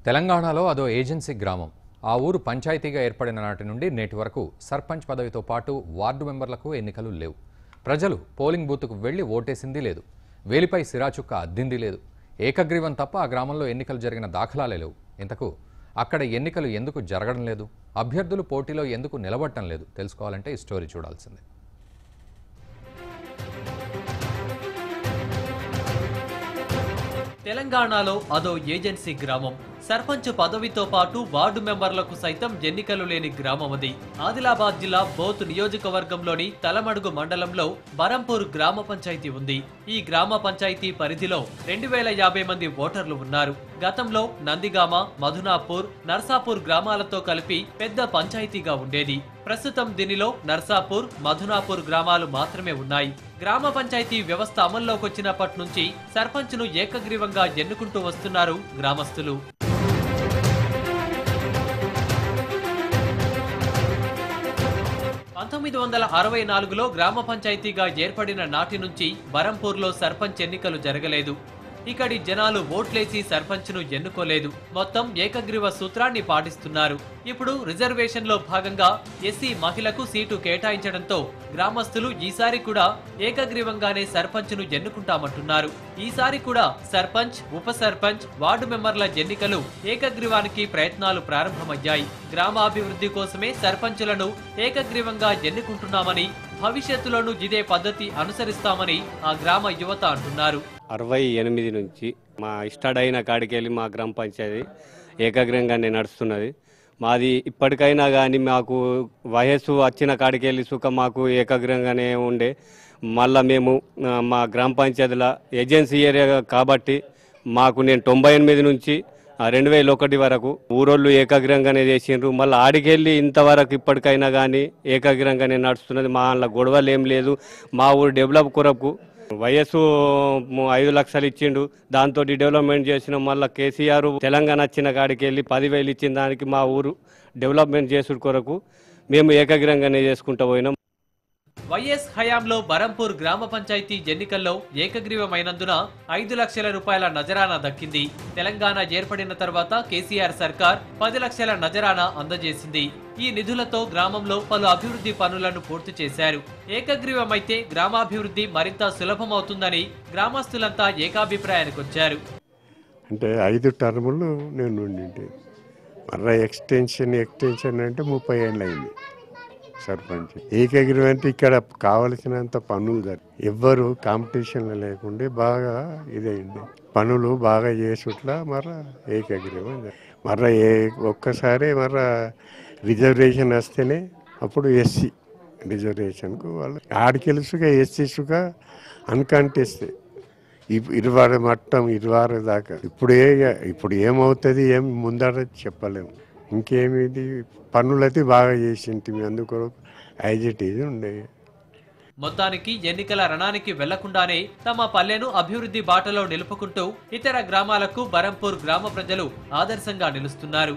తెలంగాణలో అదో ఏజెన్సీ గ్రామం. ఆ ఊరు పంచాయతీగా ఏర్పడిన నాటి నుండి నేటి వరకు సర్పంచ్ పదవితో పాటు వార్డు మెంబర్లకు ఎన్నికలు లేవు. ప్రజలు పోలింగ్ బూత్కు వెళ్లి ఓటేసింది లేదు. వేలిపై సిరాచుక్క అద్దింది లేదు. ఏకగ్రీవం తప్ప ఆ గ్రామంలో ఎన్నికలు జరిగిన దాఖలాలే లేవు. ఇంతకు అక్కడ ఎన్నికలు ఎందుకు జరగడం లేదు? అభ్యర్థులు పోటీలో ఎందుకు నిలబడటం లేదు? తెలుసుకోవాలంటే ఈ స్టోరీ చూడాల్సిందే. తెలంగాణలో అదో ఏజెన్సీ గ్రామం. సర్పంచ్ పదవితో పాటు వార్డు మెంబర్లకు సైతం ఎన్నికలు లేని గ్రామం అది. ఆదిలాబాద్ జిల్లా బోత్ నియోజకవర్గంలోని తలమడుగు మండలంలో బరంపూర్ గ్రామ పంచాయతీ ఉంది. ఈ గ్రామ పంచాయతీ పరిధిలో 2050 మంది ఓటర్లు ఉన్నారు. గతంలో నందిగామ, మధునాపూర్, నర్సాపూర్ గ్రామాలతో కలిపి పెద్ద పంచాయతీగా ఉండేది. ప్రస్తుతం దీనిలో నర్సాపూర్, మధునాపూర్ గ్రామాలు మాత్రమే ఉన్నాయి. గ్రామ పంచాయతీ వ్యవస్థ అమల్లోకి వచ్చినప్పటి నుంచి సర్పంచ్ను ఏకగ్రీవంగా ఎన్నుకుంటూ వస్తున్నారు గ్రామస్తులు. 1964లో గ్రామ పంచాయతీగా ఏర్పడిన నాటి నుంచి బరంపూర్లో సర్పంచ్ ఎన్నికలు జరగలేదు. ఇక్కడి జనాలు ఓట్లేసి సర్పంచ్ను ఎన్నుకోలేదు. మొత్తం ఏకగ్రీవ సూత్రాన్ని పాటిస్తున్నారు. ఇప్పుడు రిజర్వేషన్లో భాగంగా ఎస్సీ మహిళకు సీటు కేటాయించడంతో గ్రామస్తులు ఈసారి కూడా ఏకగ్రీవంగానే సర్పంచ్ను ఎన్నుకుంటామంటున్నారు. ఈసారి కూడా సర్పంచ్, ఉప సర్పంచ్, వార్డు మెంబర్ల ఎన్నికలు ఏకగ్రీవానికి ప్రయత్నాలు ప్రారంభమయ్యాయి. గ్రామాభివృద్ధి కోసమే సర్పంచులను ఏకగ్రీవంగా ఎన్నుకుంటున్నామని, భవిష్యత్తులోనూ ఇదే పద్ధతి అనుసరిస్తామని ఆ గ్రామ యువత అంటున్నారు. 68 నుంచి మా స్టార్ట్ అయిన కాడికెళ్ళి మా గ్రామ పంచాయతీ ఏకగ్రీవంగానే నడుస్తున్నది. మాది ఇప్పటికైనా కానీ మాకు వయస్సు వచ్చిన కాడికెళ్ళి సుఖ మాకు ఏకగ్రీవంగానే ఉండే. మళ్ళీ మేము మా గ్రామ పంచాయతీల ఏజెన్సీ ఏరియా కాబట్టి మాకు నేను 98 నుంచి 2001 వరకు ఊరోళ్ళు ఏకగ్రీవంగానే చేసిండ్రు. మళ్ళీ ఆడికెళ్ళి ఇంతవరకు ఇప్పటికైనా కానీ ఏకగ్రీవంగానే నడుస్తున్నది. మా వాళ్ళ గొడవలు ఏం లేదు. మా ఊరు డెవలప్ కొరకు వయస్సు 5 లక్షలు ఇచ్చిండు. దాంతో డెవలప్మెంట్ చేసిన మళ్ళీ కేసీఆర్ తెలంగాణ వచ్చిన కాడికి వెళ్ళి 10,000 ఇచ్చిన దానికి మా ఊరు డెవలప్మెంట్ చేసుడు కొరకు మేము ఏకగ్రీవంగానే చేసుకుంటూ పోయినాం. వైఎస్ హయాంలో బరంపూర్ గ్రామ పంచాయతీ ఎన్నికల్లో ఏకగ్రీవమైనందున 5 లక్షల రూపాయల నజరానా దక్కింది. తెలంగాణ ఏర్పడిన తర్వాత కేసీఆర్ సర్కార్ 10 లక్షల నజరానా అందజేసింది. ఈ నిధులతో గ్రామంలో పలు అభివృద్ధి పనులను పూర్తి చేశారు. ఏకగ్రీవమైతే గ్రామాభివృద్ధి మరింత సులభమవుతుందని గ్రామస్తులంతా ఏకాభిప్రాయానికొచ్చారు. అంటే 5 టర్ములు నేను ఉండింటి. మర్ర ఎక్స్టెన్షన్ అంటే 30 ఏళ్ళు అయింది సర్పంచ్. ఏకగ్రీవం అంటే ఇక్కడ కావలసినంత పనులు ఎవ్వరు కాంపిటీషన్లు లేకుండా బాగా ఇదైంది. పనులు బాగా చేసుట్లా మర్ర ఏకగ్రీవం. మర్ర ఒక్కసారి మర్ర రిజర్వేషన్ వస్తేనే అప్పుడు ఎస్సీ రిజర్వేషన్కు వాళ్ళు ఆడికెలుసుగా ఎస్సీసుగా అన్కంటెస్ట్ 20 మట్టం 26 దాకా. ఇప్పుడు ఏమవుతుంది ఏం ముందర చెప్పలేము. ఇంకేమిది పనులైతే బాగా చేసింటి. అందుకు ఐజెటీది ఉండే. మొత్తానికి ఎన్నికల రణానికి వెళ్లకుండానే తమ పల్లెను అభివృద్ధి బాటలో నిలుపుకుంటూ ఇతర గ్రామాలకు బరంపూర్ గ్రామ ప్రజలు ఆదర్శంగా నిలుస్తున్నారు.